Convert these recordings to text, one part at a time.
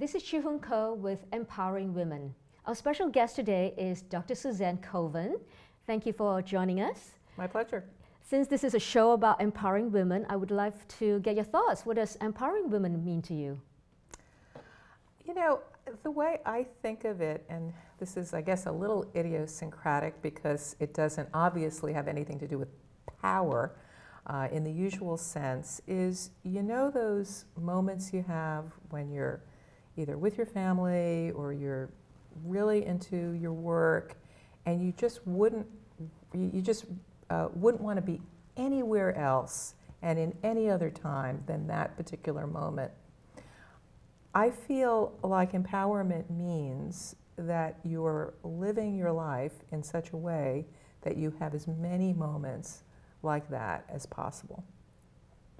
This is Chew-Hoong Koh with Empowering Women. Our special guest today is Dr. Suzanne Koven. Thank you for joining us. My pleasure. Since this is a show about empowering women, I would like to get your thoughts. What does empowering women mean to you? You know, the way I think of it, and this is, I guess, a little idiosyncratic because it doesn't obviously have anything to do with power in the usual sense, is you know those moments you have when you're either with your family or you're really into your work and you just wouldn't want to be anywhere else and in any other time than that particular moment. I feel like empowerment means that you're living your life in such a way that you have as many moments like that as possible.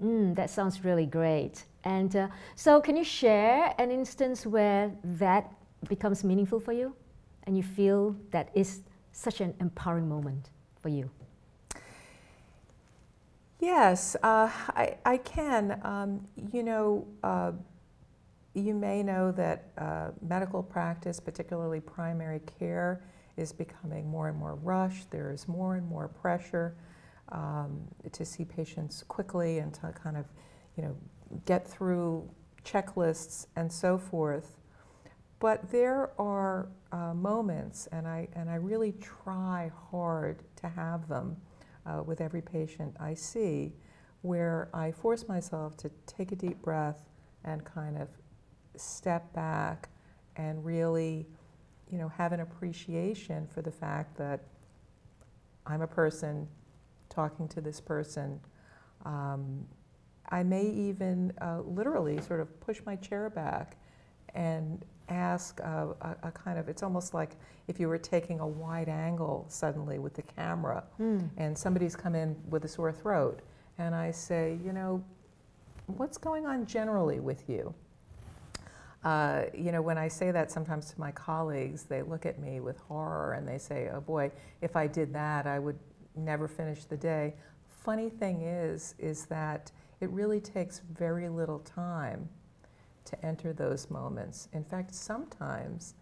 That sounds really great. And so can you share an instance where that becomes meaningful for you and you feel that is such an empowering moment for you? Yes, I can. You may know that medical practice, particularly primary care, is becoming more and more rushed. There is more and more pressure to see patients quickly and to kind of, get through checklists and so forth. But there are moments, and I really try hard to have them with every patient I see, where I force myself to take a deep breath and kind of step back and really, have an appreciation for the fact that I'm a person talking to this person. I may even literally sort of push my chair back and ask a kind of, it's almost like if you were taking a wide angle suddenly with the camera and somebody's come in with a sore throat, and I say, what's going on generally with you? When I say that sometimes to my colleagues, they look at me with horror and they say, oh boy, if I did that, I would never finish the day. Funny thing is that it really takes very little time to enter those moments. In fact, sometimes,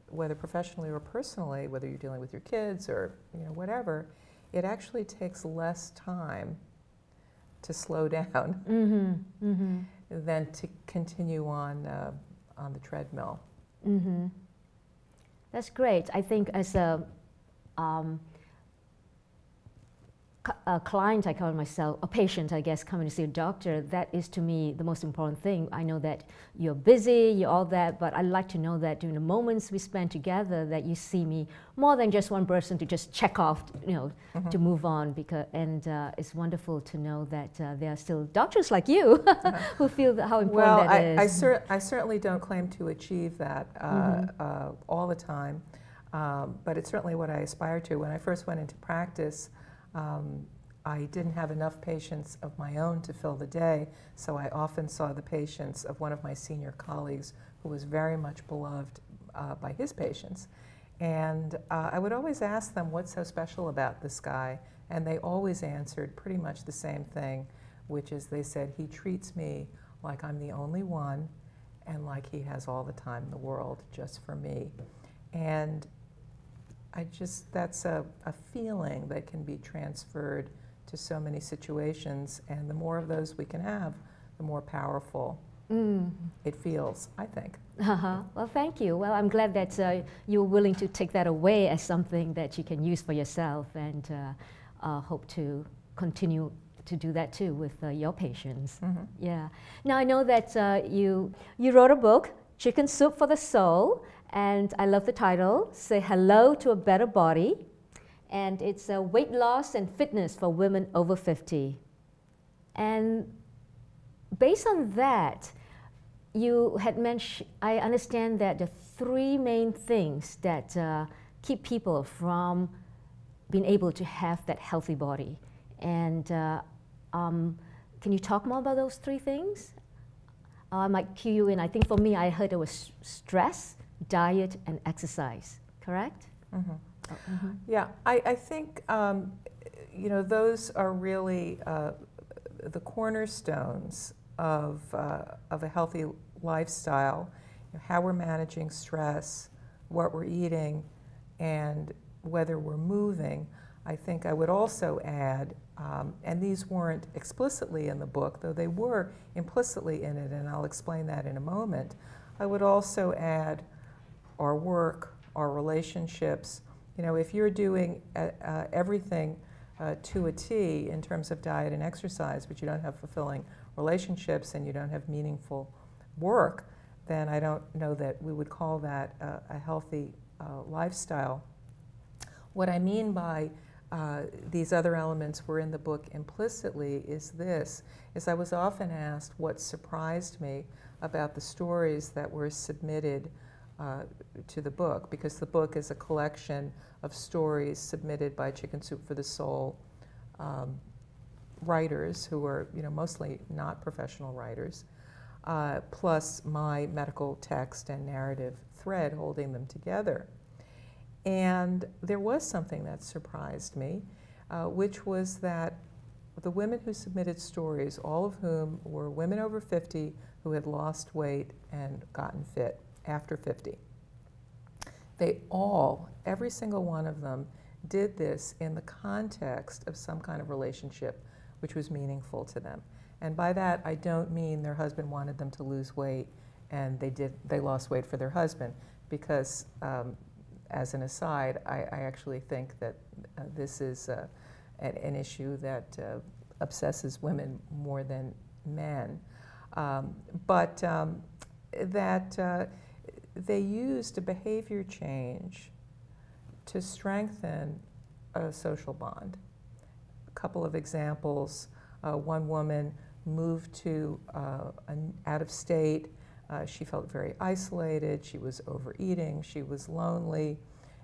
whether professionally or personally, whether you're dealing with your kids or whatever, it actually takes less time to slow down than to continue on the treadmill. That's great. I think as a client, I call myself, a patient, I guess, coming to see a doctor, that is to me the most important thing. I know that you're busy, you're all that, but I like to know that during the moments we spend together that you see me more than just one person to just check off, to move on. And it's wonderful to know that there are still doctors like you who feel how important that is. I certainly don't claim to achieve that all the time, but it's certainly what I aspire to. When I first went into practice, I didn't have enough patients of my own to fill the day, so I often saw the patients of one of my senior colleagues who was very much beloved by his patients. And I would always ask them, what's so special about this guy? And they always answered pretty much the same thing, which is they said, he treats me like I'm the only one and like he has all the time in the world just for me. And that's a feeling that can be transferred to so many situations, and the more of those we can have, the more powerful it feels, I think. Well, thank you. Well, I'm glad that you're willing to take that away as something that you can use for yourself, and hope to continue to do that too with your patients. Yeah. Now, I know that you wrote a book, Chicken Soup for the Soul, and I love the title, Say Hello to a Better Body. And it's weight loss and fitness for women over 50. And based on that, you had mentioned, I understand that the three main things that keep people from being able to have that healthy body. And can you talk more about those three things? I might cue you in. I think for me, I heard it was stress, diet, and exercise, correct? Yeah, I think those are really the cornerstones of a healthy lifestyle. how we're managing stress, what we're eating, and whether we're moving. I think I would also add, and these weren't explicitly in the book, though they were implicitly in it, and I'll explain that in a moment. I would also add our work, our relationships. You know, if you're doing everything to a T in terms of diet and exercise, but you don't have fulfilling relationships and you don't have meaningful work, then I don't know that we would call that a healthy lifestyle. What I mean by these other elements were in the book implicitly is this, is I was often asked what surprised me about the stories that were submitted to the book, because the book is a collection of stories submitted by Chicken Soup for the Soul writers who are, you know, mostly not professional writers, plus my medical text and narrative thread holding them together. And there was something that surprised me, which was that the women who submitted stories, all of whom were women over 50 who had lost weight and gotten fit after 50, they all, every single one of them, did this in the context of some kind of relationship which was meaningful to them. And by that, I don't mean their husband wanted them to lose weight and they lost weight for their husband, because as an aside, I actually think that this is an issue that obsesses women more than men. But they used a behavior change to strengthen a social bond. A couple of examples. One woman moved to out of state. She felt very isolated. She was overeating. She was lonely.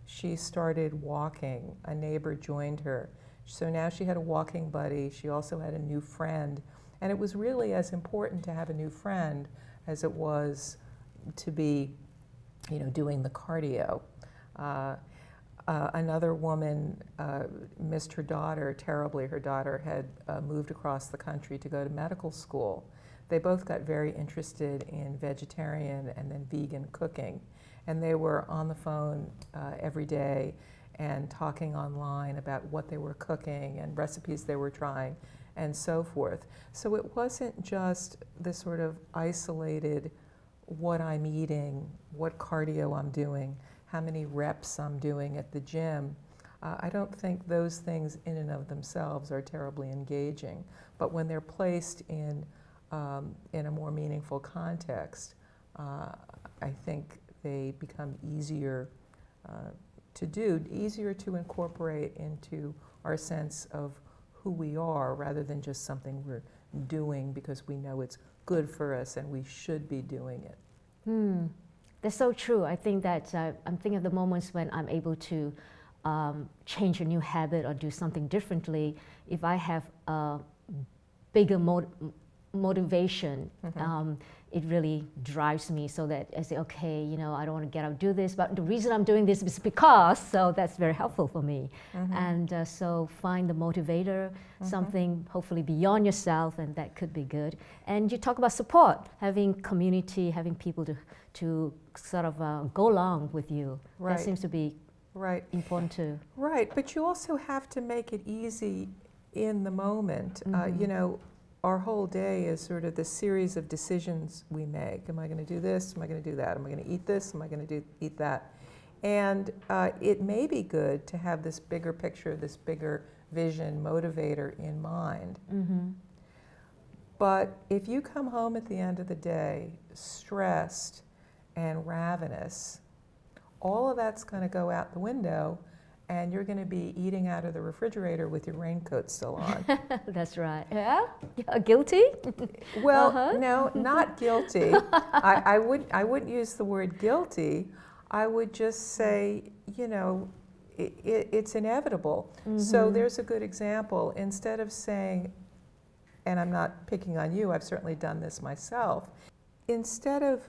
She started walking. A neighbor joined her. So now she had a walking buddy. She also had a new friend. And it was really as important to have a new friend as it was to be, you know, doing the cardio. Another woman missed her daughter terribly. Her daughter had moved across the country to go to medical school. They both got very interested in vegetarian and then vegan cooking. And they were on the phone every day and talking online about what they were cooking and recipes they were trying and so forth. So it wasn't just this sort of isolated what I'm eating, what cardio I'm doing, how many reps I'm doing at the gym. I don't think those things in and of themselves are terribly engaging. But when they're placed in a more meaningful context, I think they become easier to do, easier to incorporate into our sense of who we are, rather than just something we're doing because we know it's good for us and we should be doing it. That's so true. I think that I'm thinking of the moments when I'm able to change a new habit or do something differently. If I have a bigger motivation, it really drives me, so that I say, okay, you know, I don't want to get out and do this, but the reason I'm doing this is because, so that's very helpful for me. And so find the motivator, something hopefully beyond yourself, and that could be good. And you talk about support, having community, having people to sort of go along with you. Right. That seems to be important too. Right, but you also have to make it easy in the moment. You know, our whole day is sort of the series of decisions we make. Am I going to do this? Am I going to do that? Am I going to eat this? Am I going to eat that? And it may be good to have this bigger picture, this bigger vision, motivator in mind. But if you come home at the end of the day stressed and ravenous, all of that's going to go out the window, and you're going to be eating out of the refrigerator with your raincoat still on. That's right. Yeah? Guilty? Well, no, not guilty. I wouldn't use the word guilty. I would just say, you know, it's inevitable. So there's a good example. Instead of saying, and I'm not picking on you, I've certainly done this myself, instead of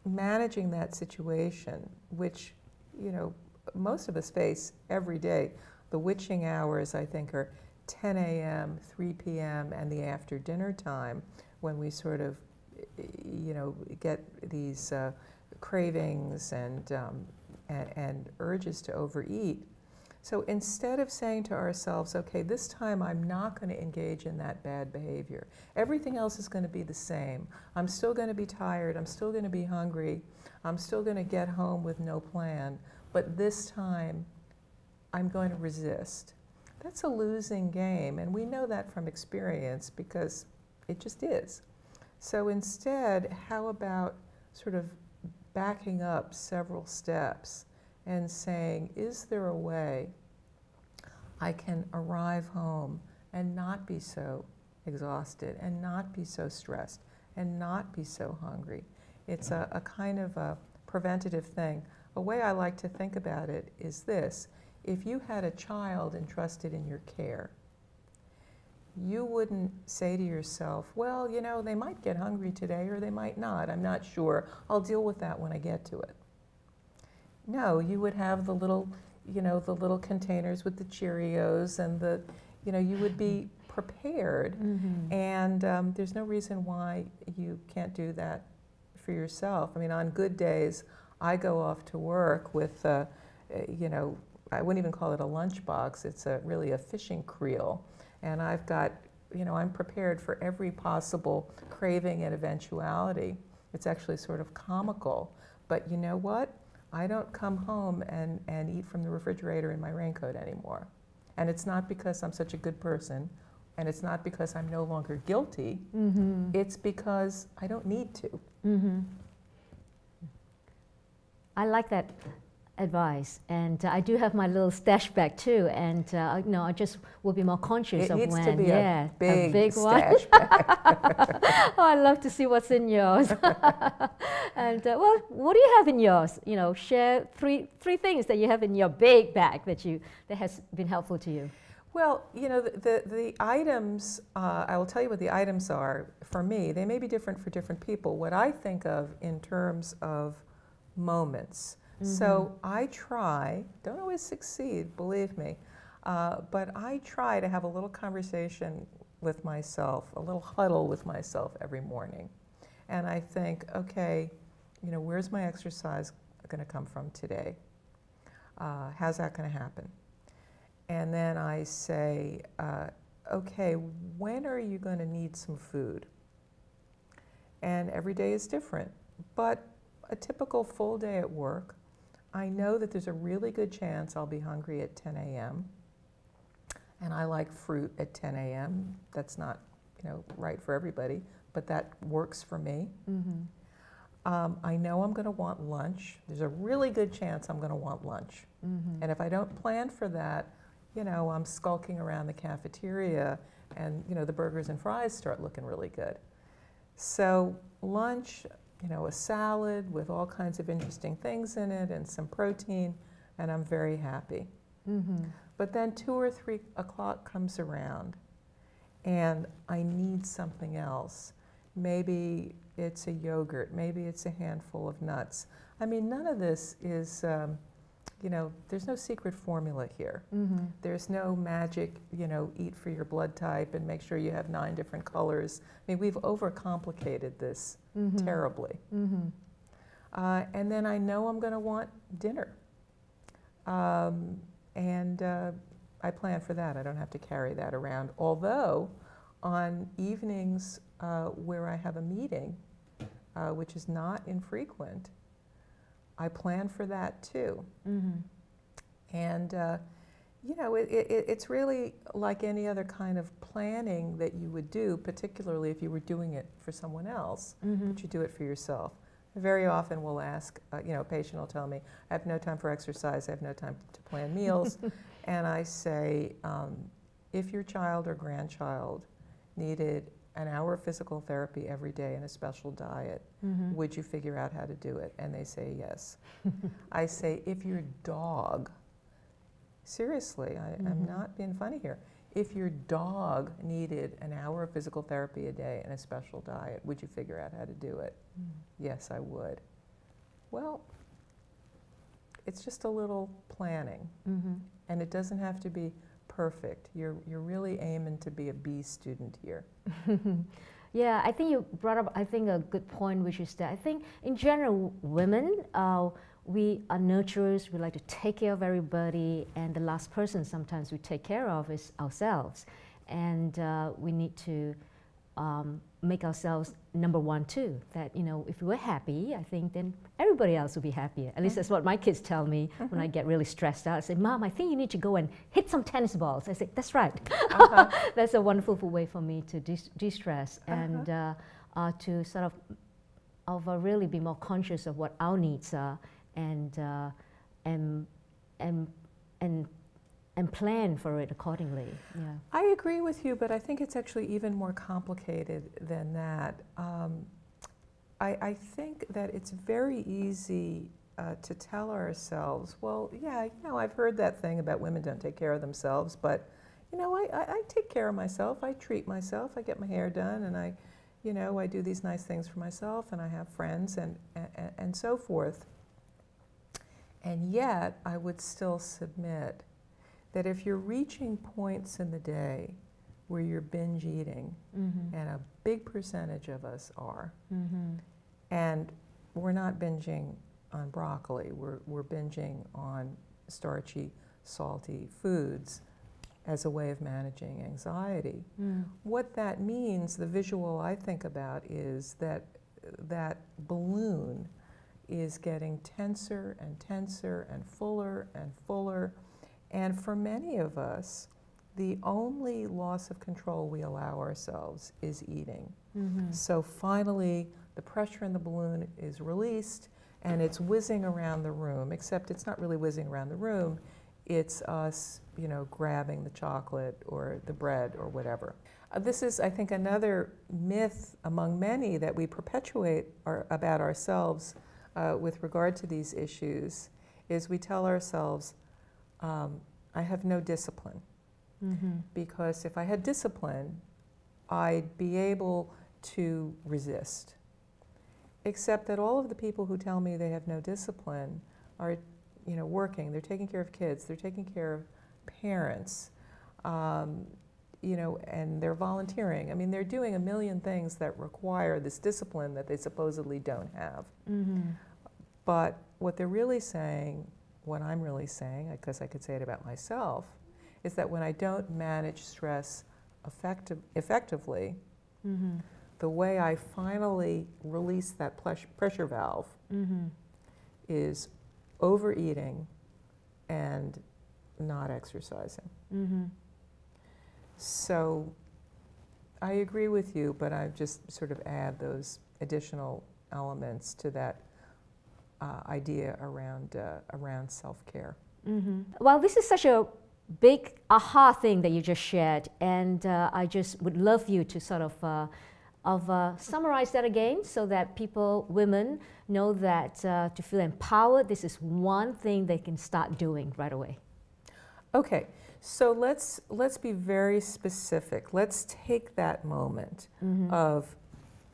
managing that situation, which, you know, most of us face every day. The witching hours, I think, are 10 a.m., 3 p.m., and the after dinner time, when we sort of, you know, get these cravings and urges to overeat. So instead of saying to ourselves, okay, this time I'm not going to engage in that bad behavior. Everything else is going to be the same. I'm still going to be tired. I'm still going to be hungry. I'm still going to get home with no plan. But this time, I'm going to resist. That's a losing game, and we know that from experience because it just is. So instead, how about sort of backing up several steps and saying, is there a way I can arrive home and not be so exhausted and not be so stressed and not be so hungry? It's a kind of a preventative thing. A way I like to think about it is this. If you had a child entrusted in your care, you wouldn't say to yourself, well, you know, they might get hungry today or they might not. I'm not sure. I'll deal with that when I get to it. No, you would have the little, you know, the little containers with the Cheerios and the, you know, you would be prepared. Mm-hmm. And there's no reason why you can't do that for yourself. I mean, on good days, I go off to work with, you know, I wouldn't even call it a lunchbox. It's really a fishing creel. And I've got, you know, I'm prepared for every possible craving and eventuality. It's actually sort of comical. But you know what? I don't come home and eat from the refrigerator in my raincoat anymore. And it's not because I'm such a good person, and it's not because I'm no longer guilty. Mm-hmm. It's because I don't need to. Mm-hmm. I like that advice, and I do have my little stash bag too, and you know, I just will be more conscious of when. It needs to be a big stash one. bag. Oh, I love to see what's in yours. And well, what do you have in yours? You know, share three things that you have in your big bag that has been helpful to you. Well, you know, the items, I will tell you what the items are for me. They may be different for different people. What I think of in terms of moments. Mm-hmm. So I try, don't always succeed, believe me, but I try to have a little conversation with myself, a little huddle with myself every morning. And I think, okay, you know, where's my exercise going to come from today? How's that going to happen? And then I say, okay, when are you going to need some food? And every day is different. But a typical full day at work, I know that there's a really good chance I'll be hungry at 10 a.m. And I like fruit at 10 a.m. That's not, you know, right for everybody, but that works for me. Mm-hmm. I know I'm going to want lunch. There's a really good chance I'm going to want lunch. Mm-hmm. And if I don't plan for that, you know, I'm skulking around the cafeteria and, you know, the burgers and fries start looking really good. So lunch, you know, a salad with all kinds of interesting things in it and some protein, and I'm very happy. Mm-hmm. But then 2 or 3 o'clock comes around and I need something else. Maybe it's a yogurt, maybe it's a handful of nuts. I mean, none of this is, you know, there's no secret formula here. Mm-hmm. There's no magic, you know, eat for your blood type and make sure you have 9 different colors. I mean, we've overcomplicated this terribly. Mm-hmm. And then I know I'm going to want dinner. And I plan for that. I don't have to carry that around. Although, on evenings where I have a meeting, which is not infrequent, I plan for that too. Mm-hmm. And, you know, it's really like any other kind of planning that you would do, particularly if you were doing it for someone else, but you do it for yourself. Very often we'll ask, you know, a patient will tell me, I have no time for exercise, I have no time to plan meals. And I say, if your child or grandchild needed an hour of physical therapy every day and a special diet, would you figure out how to do it? And they say yes. I say, if your dog, seriously, I'm not being funny here, if your dog needed an hour of physical therapy a day and a special diet, would you figure out how to do it? Yes, I would. Well, it's just a little planning, and it doesn't have to be perfect. You're really aiming to be a B student here. Yeah, I think you brought up, I think, a good point, which is that I think in general, women, we are nurturers, we like to take care of everybody, and the last person sometimes we take care of is ourselves. And we need to make ourselves number one too. That, you know, if we're happy, I think then everybody else will be happier. At least that's what my kids tell me when I get really stressed out. I say, Mom, I think you need to go and hit some tennis balls. I say, that's right. That's a wonderful way for me to de-stress and to sort of really be more conscious of what our needs are and plan for it accordingly. Yeah. I agree with you, but I think it's actually even more complicated than that. I think that it's very easy to tell ourselves, well, yeah, you know, I've heard that thing about women don't take care of themselves, but, you know, I take care of myself, I treat myself, I get my hair done, and I do these nice things for myself, and I have friends and so forth. And yet, I would still submit that if you're reaching points in the day where you're binge eating, and a big percentage of us are, and we're not binging on broccoli, we're binging on starchy, salty foods as a way of managing anxiety. What that means, the visual I think about is that that balloon is getting tenser and tenser and fuller and fuller. And for many of us, the only loss of control we allow ourselves is eating. So finally, the pressure in the balloon is released, and it's whizzing around the room, except it's not really whizzing around the room. It's us, you know, grabbing the chocolate or the bread or whatever. This is, I think, another myth among many that we perpetuate about ourselves with regard to these issues, is we tell ourselves, I have no discipline, because if I had discipline, I'd be able to resist. Except that all of the people who tell me they have no discipline are, you know, working. They're taking care of kids. They're taking care of parents, you know, and they're volunteering. I mean, they're doing a million things that require this discipline that they supposedly don't have. But what they're really saying, what I'm really saying, because I could say it about myself, is that when I don't manage stress effectively, the way I finally release that pressure valve is overeating and not exercising. So I agree with you, but I just sort of add those additional elements to that idea around self-care. Well, this is such a big aha thing that you just shared, and I just would love you to sort of summarize that again, so that people, women, know that to feel empowered, this is one thing they can start doing right away. Okay, so let's be very specific. Let's take that moment of,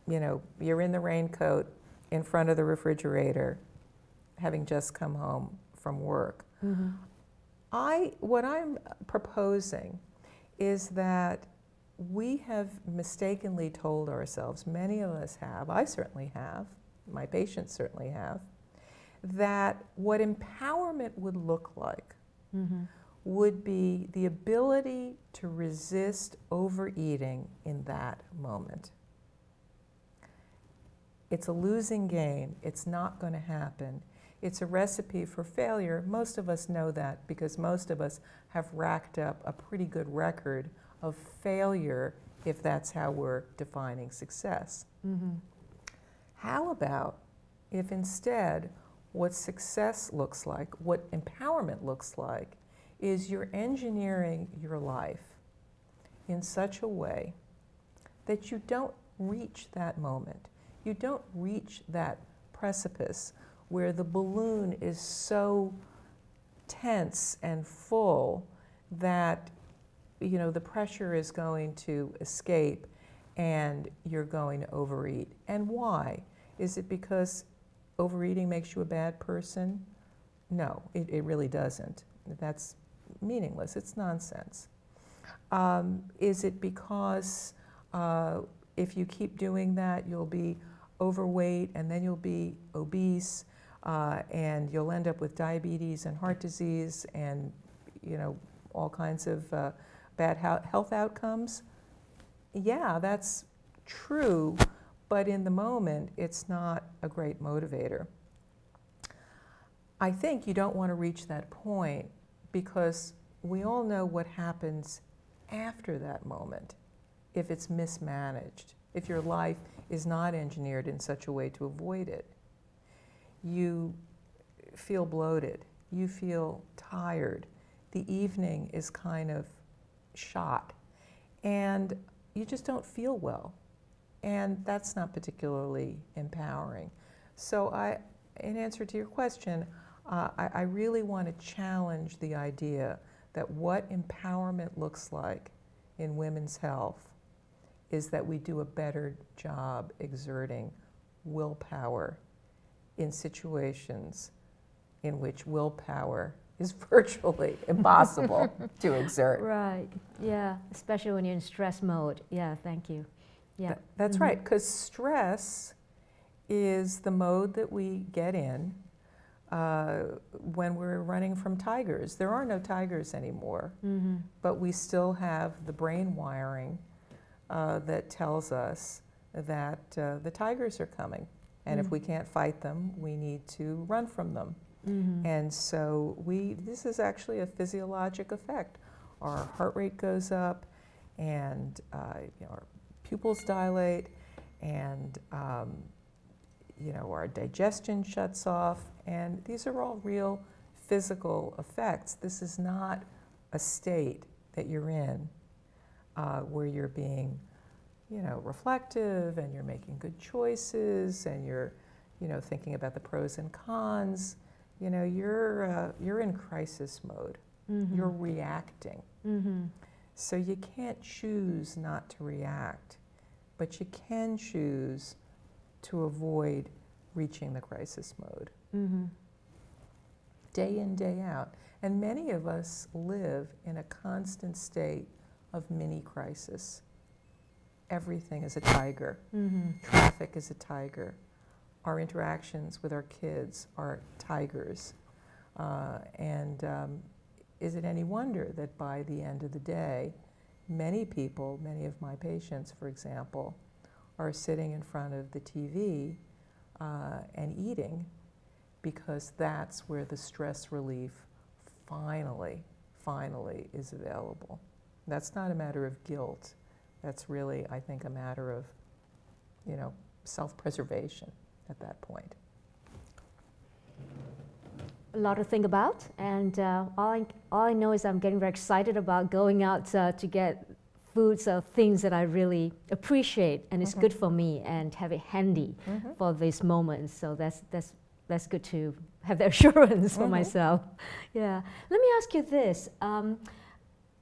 you know, you're in the raincoat in front of the refrigerator, having just come home from work. What I'm proposing is that we have mistakenly told ourselves, many of us have, I certainly have, my patients certainly have, that what empowerment would look like would be the ability to resist overeating in that moment. It's a losing game. It's not going to happen. It's a recipe for failure. Most of us know that because most of us have racked up a pretty good record of failure, if that's how we're defining success. How about if instead what success looks like, what empowerment looks like, is you're engineering your life in such a way that you don't reach that moment. You don't reach that precipice where the balloon is so tense and full that, you know, the pressure is going to escape and you're going to overeat. And why? Is it because overeating makes you a bad person? No, it really doesn't. That's meaningless. It's nonsense. Is it because if you keep doing that, you'll be overweight, and then you'll be obese, and you'll end up with diabetes and heart disease and, you know, all kinds of bad health outcomes. Yeah, that's true, but in the moment, it's not a great motivator. I think you don't want to reach that point because we all know what happens after that moment if it's mismanaged, if your life is not engineered in such a way to avoid it. You feel bloated, you feel tired, the evening is kind of shot, and you just don't feel well. And that's not particularly empowering. So in answer to your question, I really want to challenge the idea that what empowerment looks like in women's health is that we do a better job exerting willpower in situations in which willpower is virtually impossible to exert. Right, yeah, especially when you're in stress mode. Yeah, thank you. Yeah. That's right, because stress is the mode that we get in when we're running from tigers. There are no tigers anymore, but we still have the brain wiring that tells us that the tigers are coming. And if we can't fight them, we need to run from them. And so this is actually a physiologic effect. Our heart rate goes up, and you know, our pupils dilate, and you know, our digestion shuts off, and these are all real physical effects. This is not a state that you're in where you're being, you know, reflective, and you're making good choices, and you're, you know, thinking about the pros and cons. You know, you're in crisis mode. You're reacting. So you can't choose not to react, but you can choose to avoid reaching the crisis mode. Day in, day out. And many of us live in a constant state of mini crisis. Everything is a tiger. Traffic is a tiger. Our interactions with our kids are tigers. Is it any wonder that by the end of the day, many people, many of my patients, for example, are sitting in front of the TV and eating, because that's where the stress relief finally is available. That's not a matter of guilt. That's really, I think, a matter of, you know, self-preservation at that point. A lot to think about, and all I know is I'm getting very excited about going out to get foods of things that I really appreciate, and it's good for me, and have it handy for these moments. So that's good to have the assurance for myself. Yeah. Let me ask you this: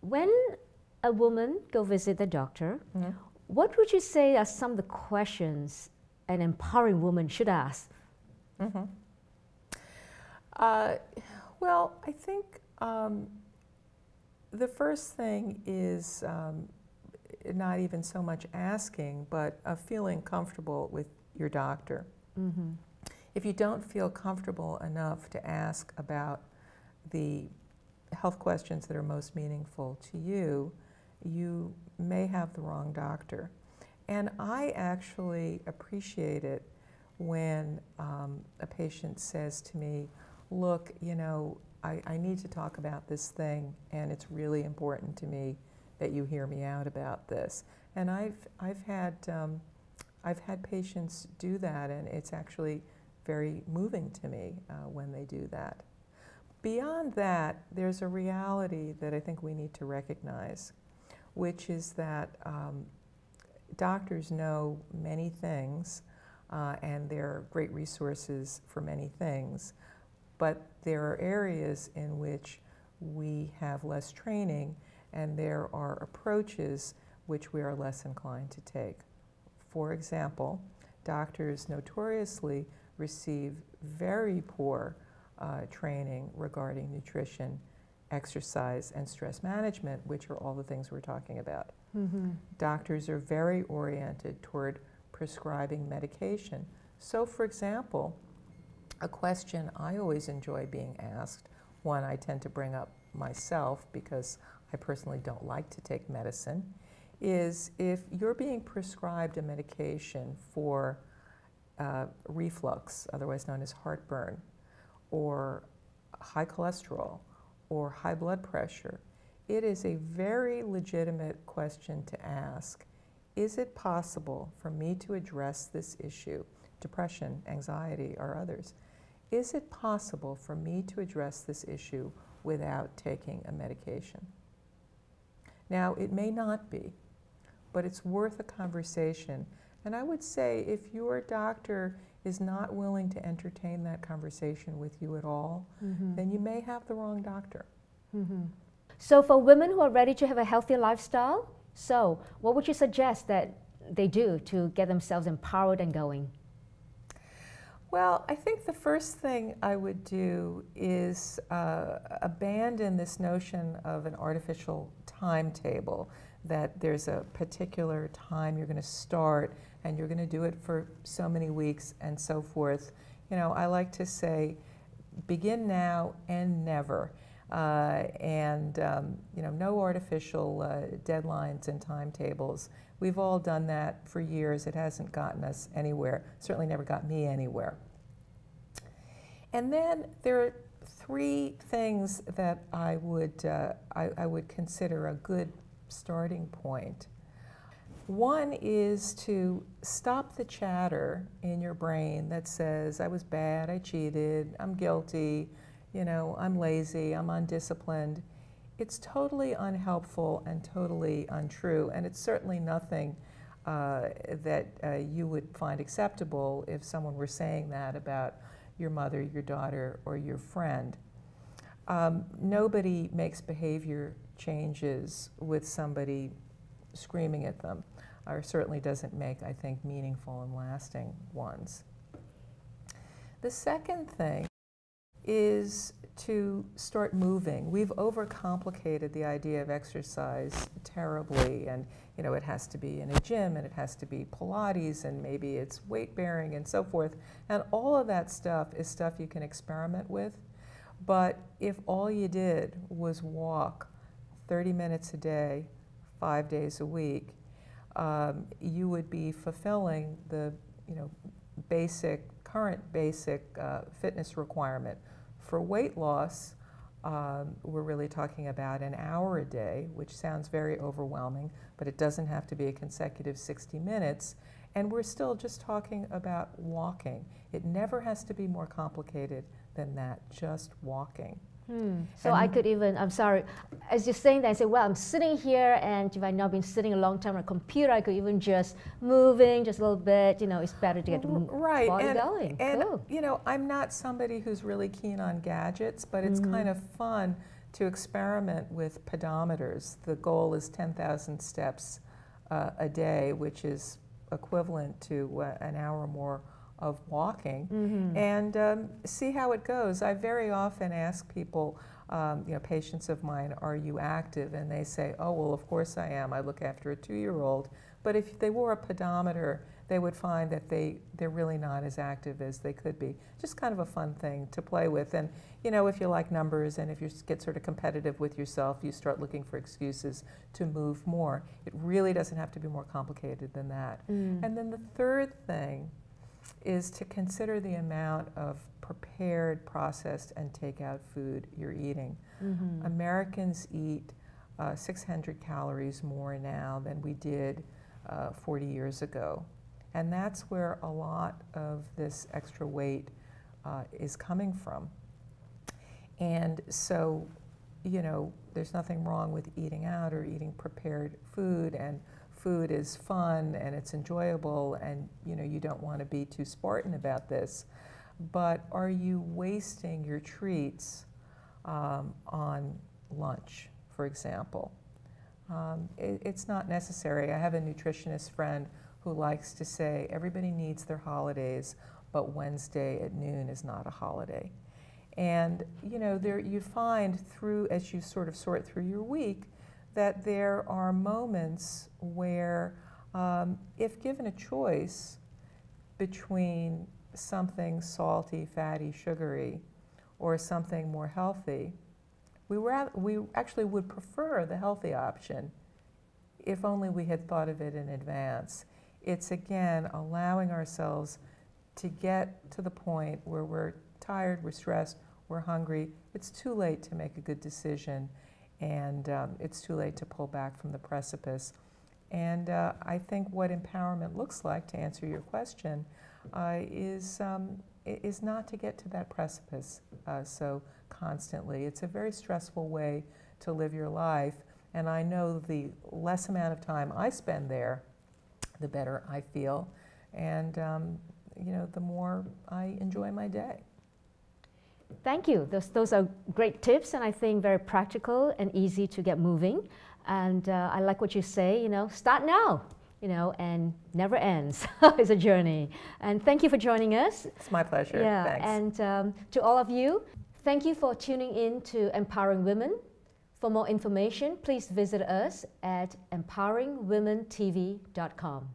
when a woman go visit the doctor, what would you say are some of the questions an empowering woman should ask? Well, I think the first thing is not even so much asking, but feeling comfortable with your doctor. If you don't feel comfortable enough to ask about the health questions that are most meaningful to you, you may have the wrong doctor. And I actually appreciate it when a patient says to me, look, you know, I need to talk about this thing, and it's really important to me that you hear me out about this. And I've had patients do that, and it's actually very moving to me when they do that. Beyond that, there's a reality that I think we need to recognize, which is that doctors know many things, and they're great resources for many things, but there are areas in which we have less training, and there are approaches which we are less inclined to take. For example, doctors notoriously receive very poor training regarding nutrition, exercise, and stress management, which are all the things we're talking about. Doctors are very oriented toward prescribing medication. So, for example, a question I always enjoy being asked, one I tend to bring up myself because I personally don't like to take medicine, is if you're being prescribed a medication for reflux, otherwise known as heartburn, or high cholesterol, or high blood pressure, it is a very legitimate question to ask. Is it possible for me to address this issue, depression, anxiety, or others? Is it possible for me to address this issue without taking a medication? Now, it may not be, but it's worth a conversation. And I would say if your doctor is not willing to entertain that conversation with you at all, then you may have the wrong doctor. So for women who are ready to have a healthy lifestyle, so what would you suggest that they do to get themselves empowered and going? Well, I think the first thing I would do is abandon this notion of an artificial timetable, that there's a particular time you're going to start and you're going to do it for so many weeks and so forth. You know, I like to say, begin now and never. You know, no artificial deadlines and timetables. We've all done that for years. It hasn't gotten us anywhere, certainly never got me anywhere. And then there are three things that I would consider a good starting point. One is to stop the chatter in your brain that says, I was bad, I cheated, I'm guilty, you know, I'm lazy, I'm undisciplined. It's totally unhelpful and totally untrue, and it's certainly nothing that you would find acceptable if someone were saying that about your mother, your daughter, or your friend. Nobody makes behavior changes with somebody screaming at them, or certainly doesn't make, I think, meaningful and lasting ones. The second thing is to start moving. We've overcomplicated the idea of exercise terribly, and you know, it has to be in a gym, and it has to be Pilates, and maybe it's weight bearing and so forth. And all of that stuff is stuff you can experiment with. But if all you did was walk 30 minutes a day, 5 days a week, you would be fulfilling the current basic fitness requirement. For weight loss, we're really talking about an hour a day, which sounds very overwhelming, but it doesn't have to be a consecutive 60 minutes. And we're still just talking about walking. It never has to be more complicated than that, just walking. So I could even, I'm sorry, as you're saying that, I say, well, I'm sitting here, and if I've not been sitting a long time on a computer, I could even just moving just a little bit, you know, it's better to get the body going. And cool. You know, I'm not somebody who's really keen on gadgets, but it's kind of fun to experiment with pedometers. The goal is 10,000 steps a day, which is equivalent to an hour or more of walking, and see how it goes. I very often ask people, you know, patients of mine, are you active? And they say, oh, well, of course I am. I look after a 2-year-old. But if they wore a pedometer, they would find that they're really not as active as they could be. Just kind of a fun thing to play with. And, you know, if you like numbers and if you get sort of competitive with yourself, you start looking for excuses to move more. It really doesn't have to be more complicated than that. And then the third thing is to consider the amount of prepared, processed, and takeout food you're eating. Americans eat 600 calories more now than we did 40 years ago. And that's where a lot of this extra weight is coming from. And so, you know, there's nothing wrong with eating out or eating prepared food, and food is fun and it's enjoyable, and you know, you don't want to be too Spartan about this. But are you wasting your treats on lunch, for example? It's not necessary. I have a nutritionist friend who likes to say everybody needs their holidays, but Wednesday at noon is not a holiday. And you know, you find through, as you sort of sort through your week, that there are moments where, if given a choice between something salty, fatty, sugary, or something more healthy, we actually would prefer the healthy option if only we had thought of it in advance. It's, again, allowing ourselves to get to the point where we're tired, we're stressed, we're hungry. It's too late to make a good decision, and it's too late to pull back from the precipice. And I think what empowerment looks like, to answer your question, is not to get to that precipice so constantly. It's a very stressful way to live your life, and I know the less amount of time I spend there, the better I feel, and you know, the more I enjoy my day. Thank you. Those are great tips, and I think very practical and easy to get moving. And I like what you say, you know, start now, you know, and never ends. It's a journey. And thank you for joining us. It's my pleasure. Yeah, Thanks. and to all of you, thank you for tuning in to Empowering Women. For more information, please visit us at empoweringwomentv.com.